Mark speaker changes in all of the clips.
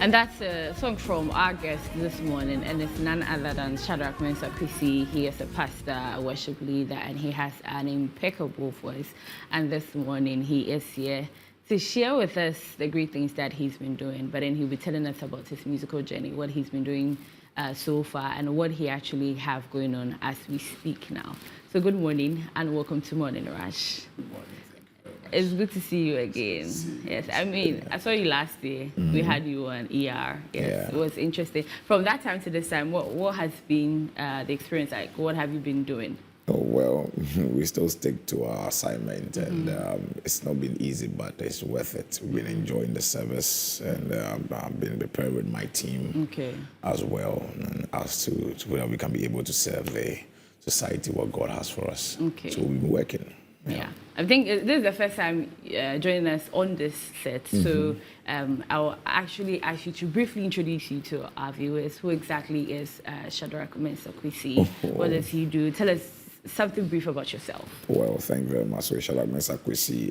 Speaker 1: And that's a song from our guest this morning, and it's none other than SHADRACH MENSAH. He is a pastor, a worship leader, and he has an impeccable voice. And this morning, he is here to share with us the great things that he's been doing, but then he'll be telling us about his musical journey, what he's been doing so far, and what he actually have going on as we speak now. So good morning, and welcome to Morning Rush.
Speaker 2: Good morning.
Speaker 1: It's good to see you again. Yes, I mean, I saw you last year. Mm-hmm. We had you on ER. Yes, yeah. It was interesting. From that time to this time, what has been the experience like? What have you been doing?
Speaker 2: Oh, well, we still stick to our assignment, and it's not been easy, but it's worth it. We've been enjoying the service, and I've been prepared with my team as well, and as to where we can be able to serve the society what God has for us.
Speaker 1: Okay.
Speaker 2: So we've been working.
Speaker 1: Yeah, I think this is the first time joining us on this set, so I'll actually ask you to briefly introduce you to our viewers. Who exactly is SHADRACH MENSAH? What does he do? Tell us something brief about yourself.
Speaker 2: Well, thank you very much. So SHADRACH MENSAH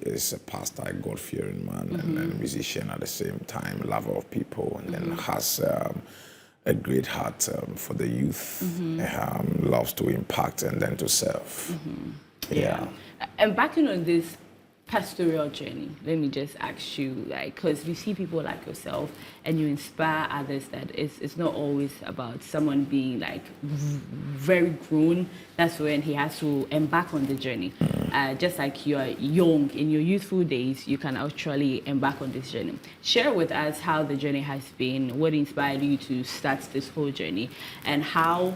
Speaker 2: is a pastor, a God-fearing man, and a musician at the same time, lover of people, and then has a great heart for the youth, loves to impact and then to serve. Yeah.
Speaker 1: Embarking on this pastoral journey, let me just ask you, like, because we see people like yourself and you inspire others, that it's not always about someone being like very grown. That's when he has to embark on the journey. Just like you are young, in your youthful days, you can actually embark on this journey. Share with us how the journey has been, what inspired you to start this whole journey, and how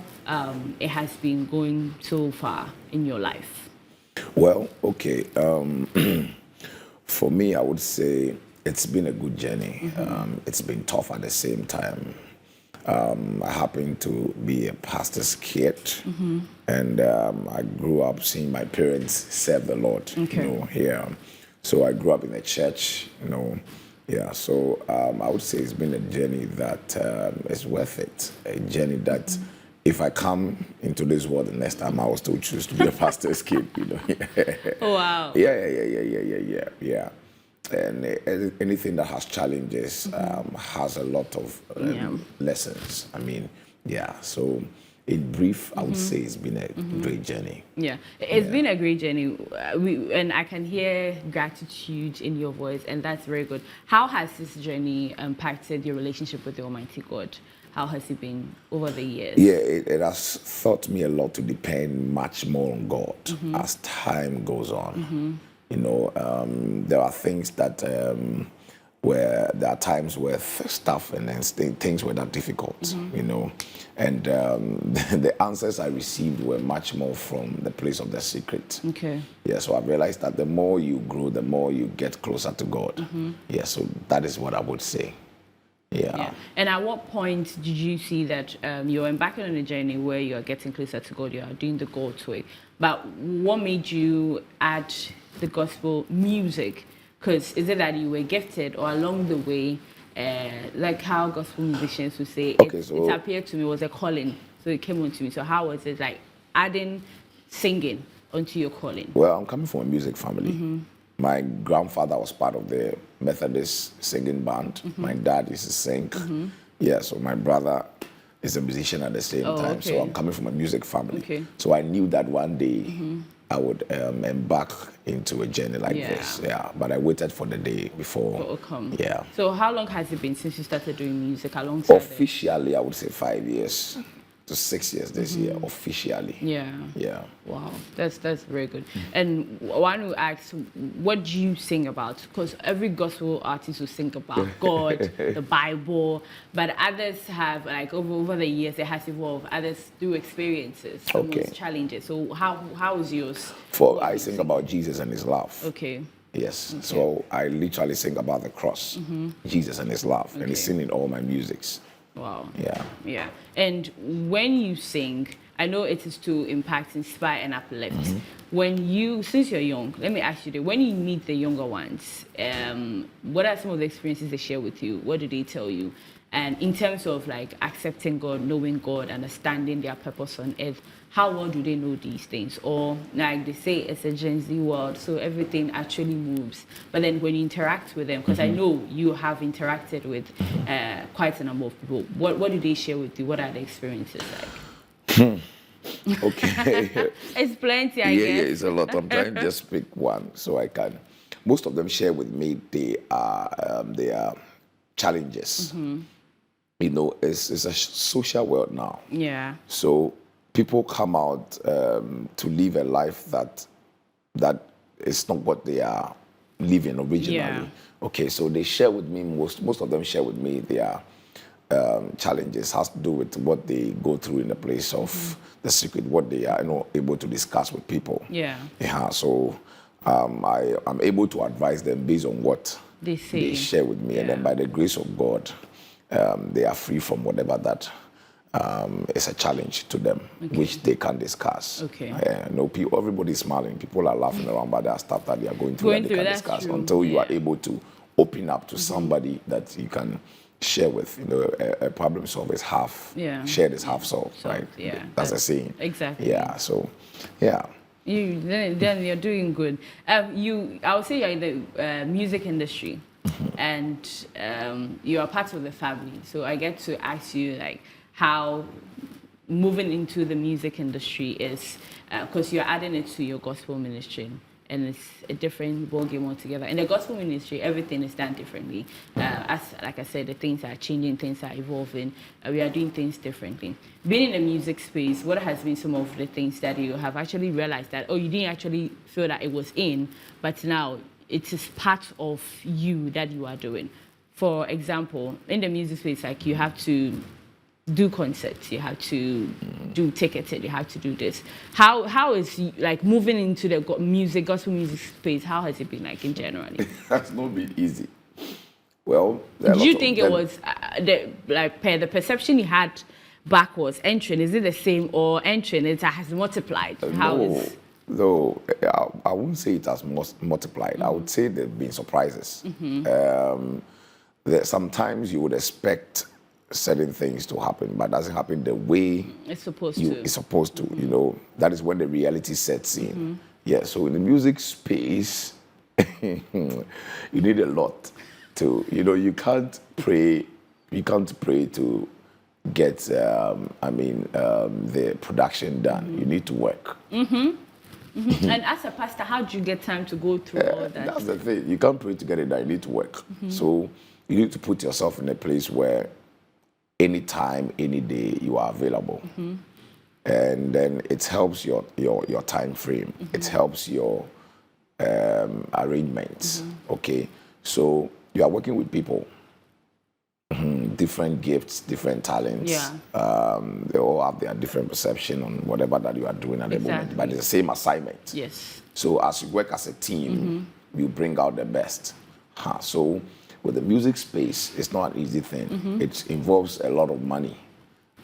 Speaker 1: it has been going so far in your life.
Speaker 2: Well, okay. For me, I would say it's been a good journey. It's been tough at the same time. I happen to be a pastor's kid, and I grew up seeing my parents serve the Lord. Here. So I grew up in a church. Yeah. So I would say it's been a journey that is worth it. A journey that. If I come into this world the next time, I will still choose to be a pastor's kid,
Speaker 1: Oh, wow.
Speaker 2: Yeah. And anything that has challenges has a lot of lessons. I mean, yeah. So in brief, I would say it's been a great journey.
Speaker 1: Yeah, it's been a great journey. And I can hear gratitude in your voice, and that's very good. How has this journey impacted your relationship with the Almighty God? How has it been over the years?
Speaker 2: Yeah, it has taught me a lot to depend much more on God as time goes on. There are things that where there are times where stuff and then things were that difficult, and the answers I received were much more from the place of the secret.
Speaker 1: Okay.
Speaker 2: Yeah, so I realized that the more you grow, the more you get closer to God. Yeah, so that is what I would say. Yeah.
Speaker 1: And at what point did you see that you're embarking on a journey where you're getting closer to God, you are doing the God's way? But what made you add the gospel music? Because is it that you were gifted, or along the way, like how gospel musicians would say, it appeared to me, was a calling, so it came onto me. So how was it like adding singing onto your calling?
Speaker 2: Well, I'm coming from a music family. My grandfather was part of the Methodist singing band. My dad used to sing. Yeah, so my brother is a musician at the same time. So I'm coming from a music family. So I knew that one day I would embark into a journey like this. Yeah, but I waited for the day before. Yeah.
Speaker 1: So how long has it been since you started doing music alongside?
Speaker 2: Officially, I would say 5 years to 6 years this year, officially.
Speaker 1: Yeah. Wow, that's very good. And one who asks, what do you sing about? Because every gospel artist will sing about God, the Bible, but others have, like over the years, it has evolved. Others do experiences, some challenges. So how is yours?
Speaker 2: I sing about Jesus and His love. Yes. So I literally sing about the cross, Jesus and His love, and it's seen in all my musics.
Speaker 1: Wow.
Speaker 2: Yeah.
Speaker 1: And when you sing, I know it is to impact, inspire, and uplift. Since you're young, let me ask you this, when you meet the younger ones, what are some of the experiences they share with you? What do they tell you? And in terms of like accepting God, knowing God, understanding their purpose on earth, how well do they know these things? Or like they say, it's a Gen Z world, so everything actually moves. But then when you interact with them, because I know you have interacted with quite a number of people, what do they share with you? What are the experiences like?
Speaker 2: Okay.
Speaker 1: It's plenty, I
Speaker 2: Yeah,
Speaker 1: guess.
Speaker 2: it's a lot. I'm trying to just pick one so I can. Most of them share with me their challenges. You know, it's a social world now.
Speaker 1: Yeah.
Speaker 2: So people come out to live a life that is not what they are living originally.
Speaker 1: Yeah.
Speaker 2: Okay, so they share with me, most of them share with me their challenges, has to do with what they go through in the place of the secret, what they are able to discuss with people.
Speaker 1: Yeah.
Speaker 2: Yeah, so I'm able to advise them based on what
Speaker 1: They say.
Speaker 2: they share with me, and then by the grace of God, they are free from whatever that is a challenge to them, which they can discuss.
Speaker 1: Okay.
Speaker 2: No, people, everybody's smiling. People are laughing around, but there are stuff that they are going through that they can discuss
Speaker 1: true.
Speaker 2: until you are able to open up to somebody that you can share with. You know, a problem solved is half shared is half solved, right?
Speaker 1: Yeah.
Speaker 2: That's a saying.
Speaker 1: Exactly.
Speaker 2: Yeah. So, yeah.
Speaker 1: Then you're doing good. I would say you're in the music industry, and you are part of the family. So I get to ask you like how moving into the music industry is, because you're adding it to your gospel ministry, and it's a different ballgame altogether. In the gospel ministry, everything is done differently. As like I said, the things are changing, things are evolving. We are doing things differently. Being in the music space, what has been some of the things that you have actually realized that, you didn't actually feel that it was in, but now it is part of you that you are doing? For example, in the music space, like you have to do concerts, you have to do ticketing, you have to do this. How is like moving into the gospel music space? How has it been like in general?
Speaker 2: That's not been easy. Well,
Speaker 1: do you think it was the perception you had backwards entering? Is it the same, or entering it has multiplied?
Speaker 2: No, I wouldn't say it has multiplied. I would say there have been surprises. Sometimes you would expect certain things to happen, but it doesn't happen the way
Speaker 1: it's supposed to.
Speaker 2: It's supposed to. You know, that is when the reality sets in. Yeah. So in the music space, you need a lot to. You know, you can't pray. You can't pray to get. The production done. You need to work.
Speaker 1: And as a pastor, how do you get time to go through all that?
Speaker 2: That's the thing. You can't pray to get it done. You need to work. So you need to put yourself in a place where anytime, any day, you are available. And then it helps your time frame. It helps your arrangements. Okay? So you are working with people. Different gifts, different talents. They all have their different perception on whatever that you are doing at the moment, but it's the same assignment.
Speaker 1: Yes.
Speaker 2: So as you work as a team, you bring out the best. So with the music space, it's not an easy thing. It involves a lot of money,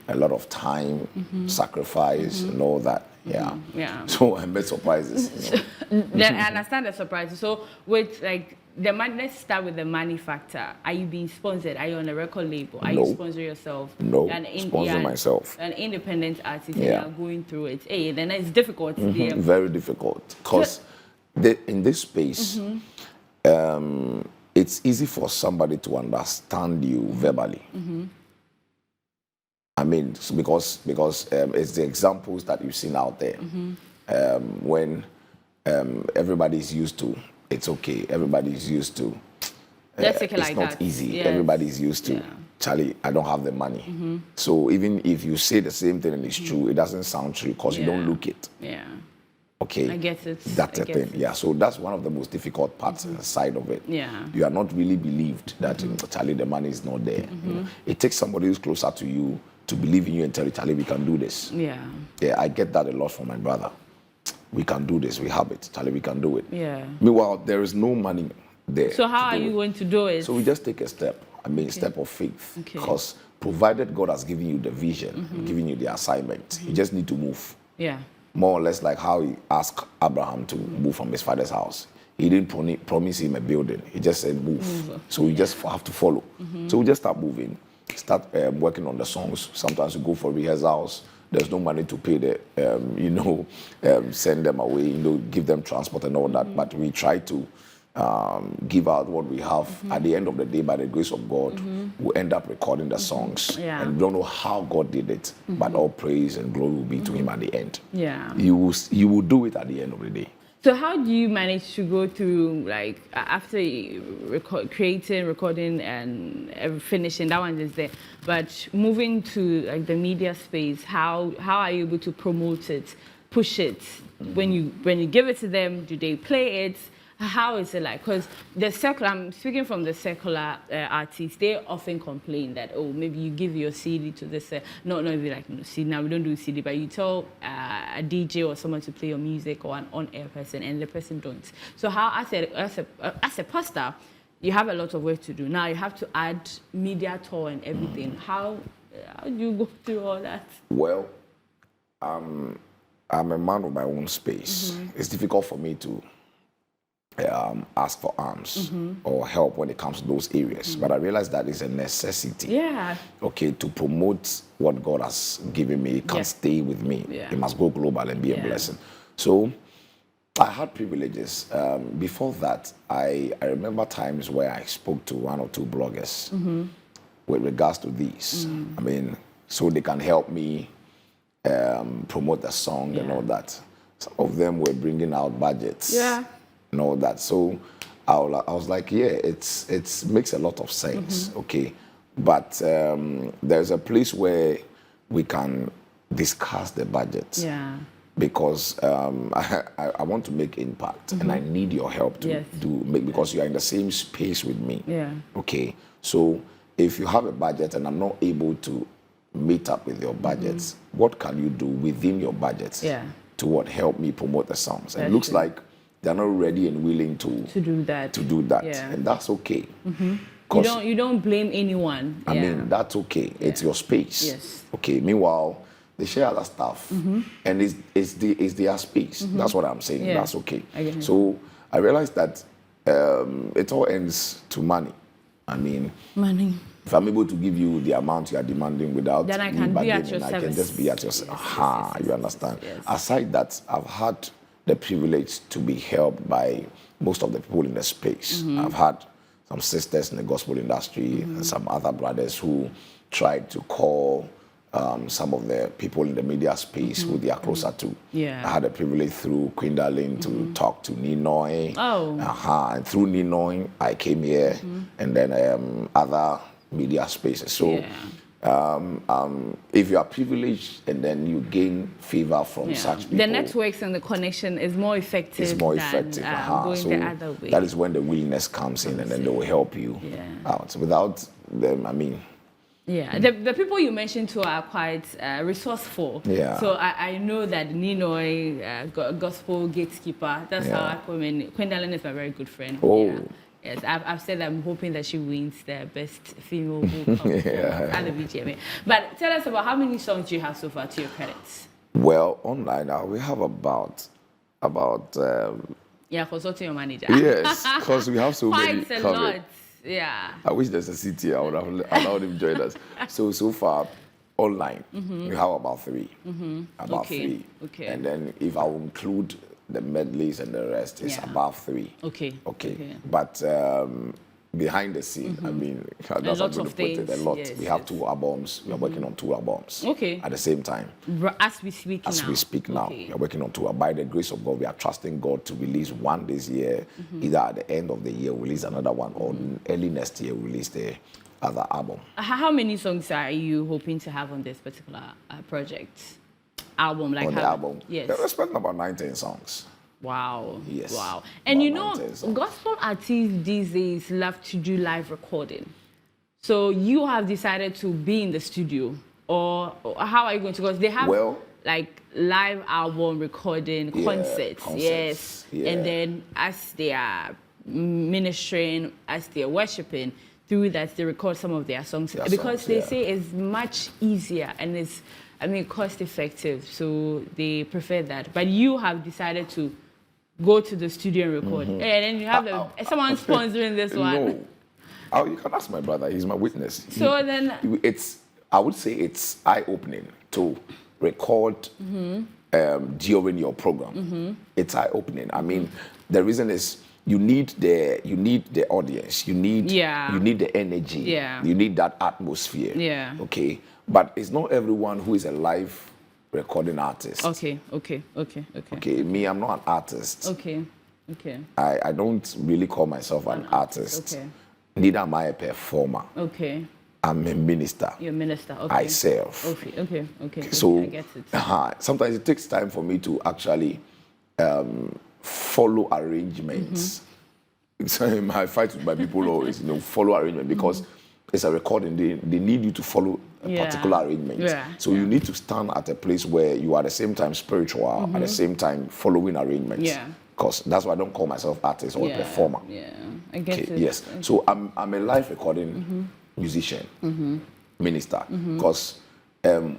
Speaker 2: a lot of time, sacrifice, and all that. Yeah. So I met surprises.
Speaker 1: I understand the surprises. So with like the money, let's start with the money factor. Are you being sponsored? Are you on a record label? Are you sponsoring yourself?
Speaker 2: No, sponsoring myself.
Speaker 1: An independent artist, and you're going through it. Hey, then it's difficult.
Speaker 2: Very difficult, because in this space, it's easy for somebody to understand you verbally. I mean, because it's the examples that you've seen out there. When everybody's used to, it's okay. Everybody's used to.
Speaker 1: Let's take it
Speaker 2: it's
Speaker 1: like
Speaker 2: not
Speaker 1: that.
Speaker 2: easy.
Speaker 1: Yes.
Speaker 2: Everybody's used to. Charlie, I don't have the money. So even if you say the same thing and it's true, it doesn't sound true because you don't look it.
Speaker 1: Yeah.
Speaker 2: Okay.
Speaker 1: I get it.
Speaker 2: That's the thing. Yeah. So that's one of the most difficult parts side of it.
Speaker 1: Yeah.
Speaker 2: You are not really believed that Charlie, the money is not there. You know? It takes somebody who's closer to you to believe in you and tell you, Charlie, we can do this.
Speaker 1: Yeah.
Speaker 2: Yeah, I get that a lot from my brother. We can do this. We have it. Charlie, we can do it.
Speaker 1: Yeah.
Speaker 2: Meanwhile, there is no money there.
Speaker 1: So how are you going to do it?
Speaker 2: So we just take a step. I mean, a step of faith.
Speaker 1: Okay.
Speaker 2: Because provided God has given you the vision, given you the assignment, you just need to move.
Speaker 1: Yeah.
Speaker 2: More or less like how he asked Abraham to move from his father's house. He didn't promise him a building. He just said move. So we just have to follow. So we just start moving. start working on the songs. Sometimes we go for rehearsals. There's no money to pay send them away, give them transport and all that. But we try to give out what we have. At the end of the day, by the grace of God, we end up recording the songs.
Speaker 1: Yeah.
Speaker 2: And we don't know how God did it, but all praise and glory will be to Him at the end.
Speaker 1: Yeah.
Speaker 2: You will do it at the end of the day.
Speaker 1: So how do you manage to go through, like, after creating, recording, and finishing, that one is there, but moving to like the media space, how are you able to promote it, push it? When you give it to them, do they play it? How is it like? Because I'm speaking from the secular artists, they often complain that, oh, maybe you give your CD to this, not be like, no, CD, now we don't do CD, but you tell a DJ or someone to play your music or an on-air person, and the person don't. So how, as a pastor, you have a lot of work to do. Now you have to add media tour and everything. How do you go through all that?
Speaker 2: Well, I'm a man with my own space. It's difficult for me to ask for arms or help when it comes to those areas. But I realize that is a necessity.
Speaker 1: Yeah.
Speaker 2: Okay, to promote what God has given me. It can't stay with me.
Speaker 1: Yeah.
Speaker 2: It must go global and be a blessing. So I had privileges. Before that, I remember times where I spoke to one or two bloggers with regards to these. I mean, so they can help me promote the song and all that. Some of them were bringing out budgets.
Speaker 1: Yeah.
Speaker 2: And all that. So I was like, yeah, it makes a lot of sense, okay. But there's a place where we can discuss the budget.
Speaker 1: Yeah.
Speaker 2: Because I want to make impact and I need your help to because you are in the same space with me.
Speaker 1: Yeah.
Speaker 2: Okay. So if you have a budget and I'm not able to meet up with your budgets, what can you do within your budget to help me promote the songs? And it looks like they're not ready and willing to
Speaker 1: do that.
Speaker 2: Yeah. And that's okay.
Speaker 1: You don't blame anyone.
Speaker 2: I mean, that's okay. It's your space.
Speaker 1: Yes.
Speaker 2: Okay. Meanwhile, they share other stuff, and it's their space. That's what I'm saying.
Speaker 1: Yeah.
Speaker 2: That's okay.
Speaker 1: So
Speaker 2: I realized that it all ends to money. I mean,
Speaker 1: money.
Speaker 2: If I'm able to give you the amount you are demanding without
Speaker 1: then I can be at your service.
Speaker 2: I can just be at your service. You understand?
Speaker 1: Yes.
Speaker 2: Aside that, I've had the privilege to be helped by most of the people in the space. I've had some sisters in the gospel industry and some other brothers who tried to call some of the people in the media space who they are closer to.
Speaker 1: Yeah.
Speaker 2: I had the privilege through Queen Darlene to talk to Ninoy.
Speaker 1: Oh.
Speaker 2: And through Ninoy, I came here, and then other media spaces. So if you are privileged and then you gain favor from such people,
Speaker 1: the networks and the connection is more effective.
Speaker 2: It's more
Speaker 1: than,
Speaker 2: effective.
Speaker 1: Going
Speaker 2: so
Speaker 1: the other way.
Speaker 2: That is when the willingness comes in, and then they will help you out. Without them, I mean.
Speaker 1: Yeah, the people you mentioned too are quite resourceful.
Speaker 2: Yeah.
Speaker 1: So I know that Ninoy, gospel gatekeeper, that's how I come in. Queen Darlene is my very good friend.
Speaker 2: Oh.
Speaker 1: Yeah. Yes, I've said I'm hoping that she wins the best female vocal at the BGMA. But tell us about how many songs you have so far to your credits.
Speaker 2: Well, online now we have about
Speaker 1: consulting your manager.
Speaker 2: Yes, because we have so many
Speaker 1: quite a
Speaker 2: covered.
Speaker 1: lot. Yeah.
Speaker 2: I wish there's a city I would have allowed him to join us. So far, online we have about three. About three.
Speaker 1: Okay.
Speaker 2: And then if I will include the medleys and the rest, it's above 3.
Speaker 1: Okay.
Speaker 2: But behind the scene, I mean, that's what I'm going to put it. A lot.
Speaker 1: Yes,
Speaker 2: we have 2 albums. We are working on 2 albums.
Speaker 1: Okay.
Speaker 2: At the same time.
Speaker 1: As we speak now.
Speaker 2: As we speak now. We are working on 2. By the grace of God, we are trusting God to release one this year. Either at the end of the year, we'll release another one, or early next year, we'll release the other album.
Speaker 1: How many songs are you hoping to have on this particular project? Album, like
Speaker 2: on the album?
Speaker 1: Yes.
Speaker 2: We're expecting about 19 songs.
Speaker 1: Wow.
Speaker 2: Yes.
Speaker 1: Wow. And you know,
Speaker 2: songs.
Speaker 1: gospel artists these days love to do live recording. So you have decided to be in the studio, or how are you going to? Because they have like live album recording concerts. Yes.
Speaker 2: Yeah.
Speaker 1: And then as they are ministering, as they are worshiping, through that they record some of their songs because they say it's much easier and it's, cost effective. So they prefer that. But you have decided to go to the studio and record. And then you have someone sponsoring this one.
Speaker 2: Oh, you can ask my brother. He's my witness.
Speaker 1: So then,
Speaker 2: I would say it's eye-opening to record during your program. It's eye-opening. I mean, the reason is you need the audience. You need the energy.
Speaker 1: Yeah.
Speaker 2: You need that atmosphere.
Speaker 1: Yeah.
Speaker 2: Okay. But it's not everyone who is a live recording artist.
Speaker 1: Okay.
Speaker 2: Okay. Me, I'm not an artist.
Speaker 1: Okay.
Speaker 2: I don't really call myself an artist.
Speaker 1: Okay.
Speaker 2: Neither am I a performer.
Speaker 1: Okay.
Speaker 2: I'm a minister.
Speaker 1: You're a minister. Okay.
Speaker 2: I serve.
Speaker 1: Okay.
Speaker 2: So
Speaker 1: I get it.
Speaker 2: sometimes it takes time for me to actually follow arrangements. So I fight with my people always, follow arrangement because it's a recording. They need you to follow a particular arrangement.
Speaker 1: Yeah.
Speaker 2: So you need to stand at a place where you are at the same time spiritual, at the same time following arrangements.
Speaker 1: Yeah.
Speaker 2: Because that's why I don't call myself artist or a performer.
Speaker 1: Yeah, I get it.
Speaker 2: Yes. So I'm a live recording musician, minister. Because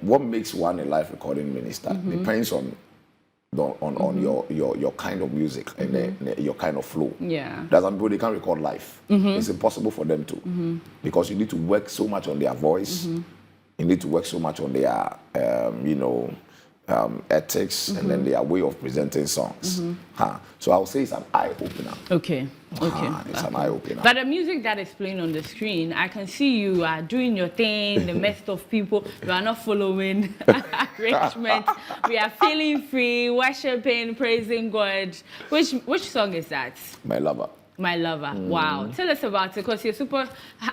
Speaker 2: what makes one a live recording minister depends on your kind of music and your kind of flow.
Speaker 1: Yeah.
Speaker 2: There's some people they can't record live. It's impossible for them to because you need to work so much on their voice. You need to work so much on their ethics and then their way of presenting songs. So I would say it's an eye opener.
Speaker 1: Okay.
Speaker 2: It's an eye opener.
Speaker 1: But the music that is playing on the screen, I can see you are doing your thing, the midst of people. You are not following arrangement. We are feeling free, worshiping, praising God. Which song is that?
Speaker 2: My Lover.
Speaker 1: My Lover. Wow. Tell us about it because you're super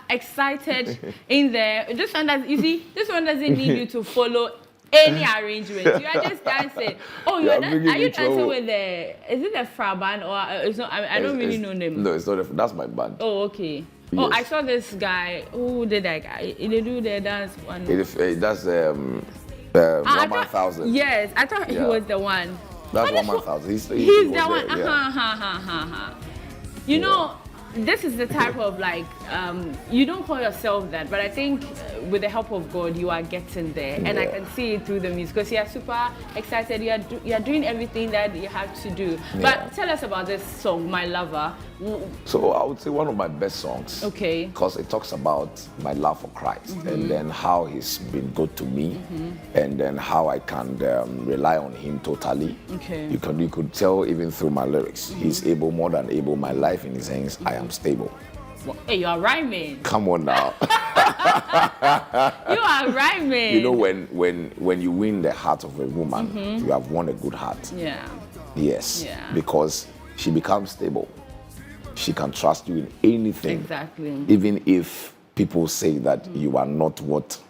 Speaker 1: excited in there. This one doesn't need you to follow any arrangement. You are just dancing. Oh, are you dancing with is it the Fra band or it's not? I don't really know them.
Speaker 2: No, it's not. That's my band.
Speaker 1: Oh, okay. Yes. Oh, I saw this guy. Who did that guy? They do the dance one.
Speaker 2: That's 1,000.
Speaker 1: Yes, I thought he was the one.
Speaker 2: That's 1,000. He's
Speaker 1: the one. You know, this is the type of you don't call yourself that, but I think with the help of God, you are getting there. And I can see it through the music because you are super excited. You are doing everything that you have to do. Yeah. But tell us about this song, My Lover.
Speaker 2: So I would say one of my best songs.
Speaker 1: Okay.
Speaker 2: Because it talks about my love for Christ and then how he's been good to me and then how I can rely on him totally. Okay. You could tell even through my lyrics. He's able, more than able. My life in his hands, I am stable.
Speaker 1: Well, hey, you are rhyming.
Speaker 2: Come on now.
Speaker 1: You are rhyming.
Speaker 2: You know, when you win the heart of a woman, you have won a good heart.
Speaker 1: Yeah.
Speaker 2: Yes. Yeah. Because she becomes stable. She can trust you in anything.
Speaker 1: Exactly.
Speaker 2: Even if people say that you are not what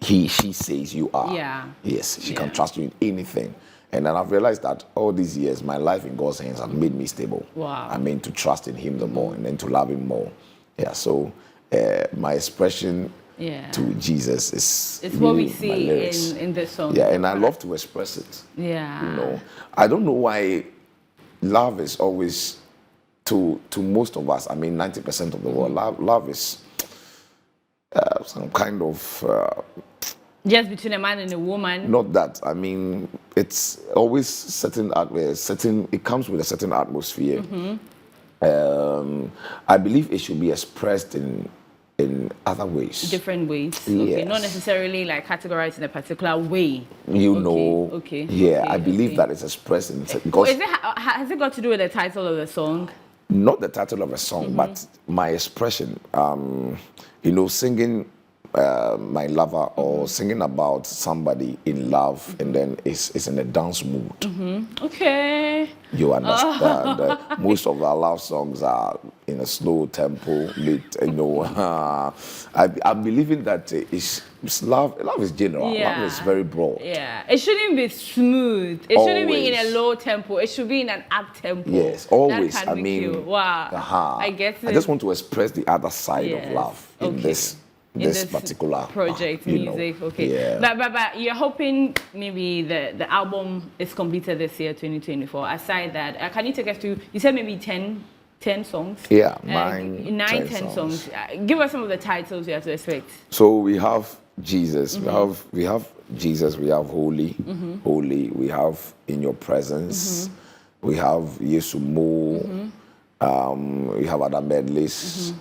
Speaker 2: she says you are.
Speaker 1: Yeah.
Speaker 2: Yes, she can trust you in anything. And then I've realized that all these years, my life in God's hands has made me stable.
Speaker 1: Wow.
Speaker 2: I mean, to trust in him the more and then to love him more. Yeah, so my expression to Jesus is
Speaker 1: it's
Speaker 2: really
Speaker 1: what we see in the song.
Speaker 2: Yeah, and I love to express it.
Speaker 1: Yeah.
Speaker 2: You know, I don't know why love is always, to most of us, I mean 90% of the world, love is some kind of...
Speaker 1: just between a man and a woman.
Speaker 2: Not that. I mean, it's always it comes with a certain atmosphere. I believe it should be expressed in other ways.
Speaker 1: Different ways.
Speaker 2: Yes.
Speaker 1: Okay. Not necessarily like categorized in a particular way.
Speaker 2: Okay. Yeah, I believe that it's expressed in because
Speaker 1: has it got to do with the title of the song?
Speaker 2: Not the title of a song, but my expression. Singing my lover or singing about somebody in love and then it's in a dance mood. Okay. You understand? Most of our love songs are in a slow tempo, I'm believing that love is general.
Speaker 1: Yeah.
Speaker 2: Love is very broad.
Speaker 1: Yeah. It shouldn't be smooth. It shouldn't be in a low tempo. It should be in an up tempo.
Speaker 2: Yes, always.
Speaker 1: That can make you, wow. I get it.
Speaker 2: I just want to express the other side of love in this particular
Speaker 1: project music. Okay. Yeah. But you're hoping maybe the album is completed this year, 2024. Aside that, can you take us through, you said maybe 10 songs?
Speaker 2: Yeah,
Speaker 1: 10 songs. Give us some of the titles you have to expect.
Speaker 2: So we have Jesus. We have Jesus. We have Holy. Holy. We have In Your Presence. We have Yesu Mo. We have other medleys.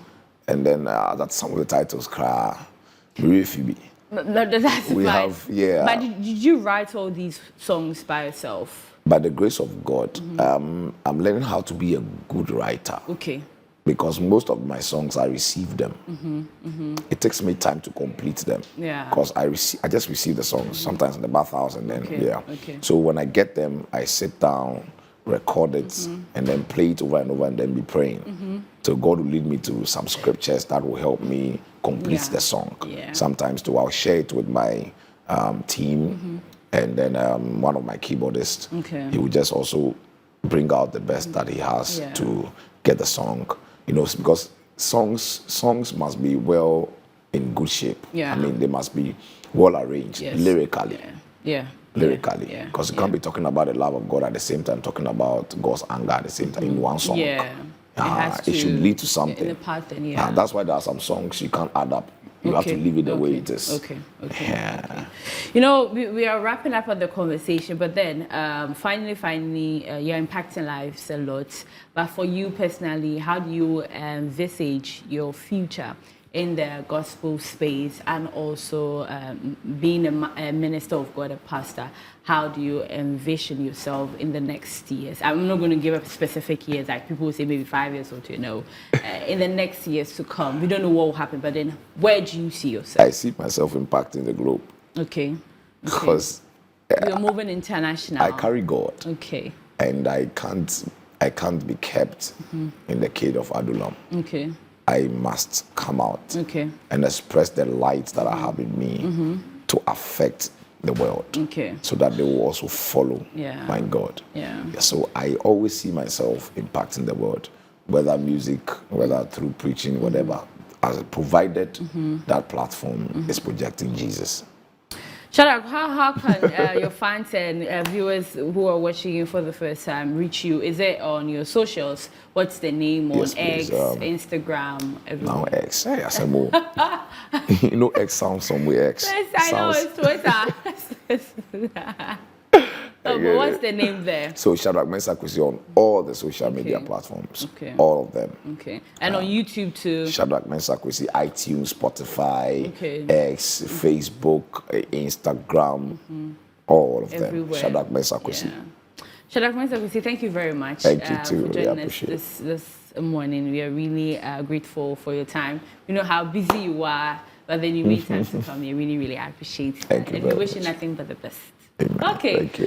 Speaker 2: And then that's some of the titles. Kra, Phoebe.
Speaker 1: No, that's
Speaker 2: We
Speaker 1: fine.
Speaker 2: have, yeah.
Speaker 1: But did you write all these songs by yourself?
Speaker 2: By the grace of God, I'm learning how to be a good writer.
Speaker 1: Okay.
Speaker 2: Because most of my songs, I receive them. It takes me time to complete them.
Speaker 1: Yeah.
Speaker 2: Because I just receive the songs, sometimes in the bathhouse, and then,
Speaker 1: Okay.
Speaker 2: So when I get them, I sit down, record it, and then play it over and then be praying. So God will lead me to some scriptures that will help me complete the song.
Speaker 1: Yeah.
Speaker 2: Sometimes, too, I'll share it with my team, and then one of my keyboardists,
Speaker 1: Okay.
Speaker 2: he will just also bring out the best that he has to get the song. You know, because songs must be well in good shape.
Speaker 1: Yeah.
Speaker 2: I mean, they must be well arranged lyrically.
Speaker 1: Yeah.
Speaker 2: Lyrically,
Speaker 1: Yeah.
Speaker 2: because you can't be talking about the love of God at the same time talking about God's anger at the same time in one song.
Speaker 1: Yeah.
Speaker 2: It should lead to something.
Speaker 1: In the pattern,
Speaker 2: That's why there are some songs you can't add up. You have to leave it the way it is.
Speaker 1: Okay. You know, we are wrapping up on the conversation, but then finally, you're impacting lives a lot. But for you personally, how do you envisage your future in the gospel space, and also being a minister of God, a pastor? How do you envision yourself in the next years? I'm not going to give up specific years, like people will say maybe 5 years or 2. No, in the next years to come, we don't know what will happen. But then, where do you see yourself?
Speaker 2: I see myself impacting the globe.
Speaker 1: Okay.
Speaker 2: Because
Speaker 1: you're moving international.
Speaker 2: I carry God.
Speaker 1: Okay.
Speaker 2: And I can't be kept in the cave of Adullam.
Speaker 1: Okay.
Speaker 2: I must come out and express the light that I have in me to affect the world, so that they will also follow my God. So I always see myself impacting the world, whether music, whether through preaching, whatever, as provided that platform is projecting Jesus.
Speaker 1: Shadrach, how can your fans and viewers who are watching you for the first time reach you? Is it on your socials? What's the name on X, Instagram, everywhere?
Speaker 2: Now X. Hey, I said more. You know, X sounds somewhere X.
Speaker 1: Yes, I know, it's Twitter. But what's the name there?
Speaker 2: So Shadrach Mensah on all the social media platforms. All of them.
Speaker 1: Okay. And on YouTube too?
Speaker 2: Shadrach Mensah, iTunes, Spotify, X, Facebook, Instagram, all of them. Shadrach Mensah.
Speaker 1: Shadrach Mensah, thank you very much.
Speaker 2: Thank you too.
Speaker 1: For joining us this morning. We are really grateful for your time. We know how busy you are, but then you made time to come here. Really, really appreciate it.
Speaker 2: Thank you.
Speaker 1: And we wish you nothing but the best.
Speaker 2: Amen.
Speaker 1: Okay.
Speaker 2: Thank you.